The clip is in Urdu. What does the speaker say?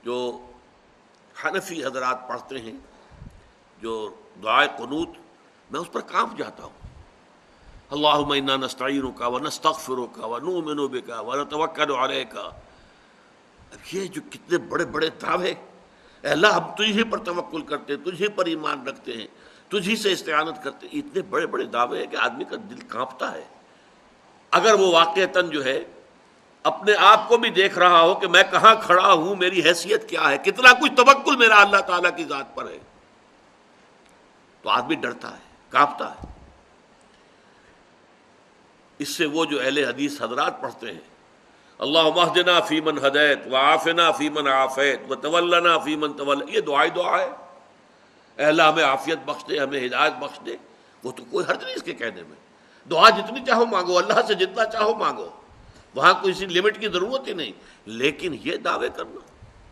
جو حنفی حضرات پڑھتے ہیں جو دعائے قنوت، میں اس پر کانپ جاتا ہوں. اللہم انا نستعینک ونستغفرک ونؤمن بک ونتوکل علیک. اب یہ جو کتنے بڑے بڑے دعوے، اے اللہ ہم تجھے پر توکل کرتے ہیں، تجھے پر ایمان رکھتے ہیں، تجھی سے استعانت کرتے ہیں، اتنے بڑے بڑے دعوے ہیں کہ آدمی کا دل کانپتا ہے. اگر وہ واقعتاً جو ہے اپنے آپ کو بھی دیکھ رہا ہو کہ میں کہاں کھڑا ہوں، میری حیثیت کیا ہے، کتنا کچھ توکل میرا اللہ تعالیٰ کی ذات پر ہے، تو آدمی ڈرتا ہے، کانپتا ہے. اس سے وہ جو اہل حدیث حضرات پڑھتے ہیں اللہم اہدنا فیمن ہدیت وعافنا فیمن عافیت وتولنا فیمن تولیت، یہ دعا ہے. اے اللہ ہمیں عافیت بخش دے، ہمیں ہدایت بخش دے. وہ تو کوئی حرج نہیں اس کے کہنے میں، دعا جتنی چاہو مانگو، اللہ سے جتنا چاہو مانگو، وہاں کوئی سی لمٹ کی ضرورت ہی نہیں. لیکن یہ دعوے کرنا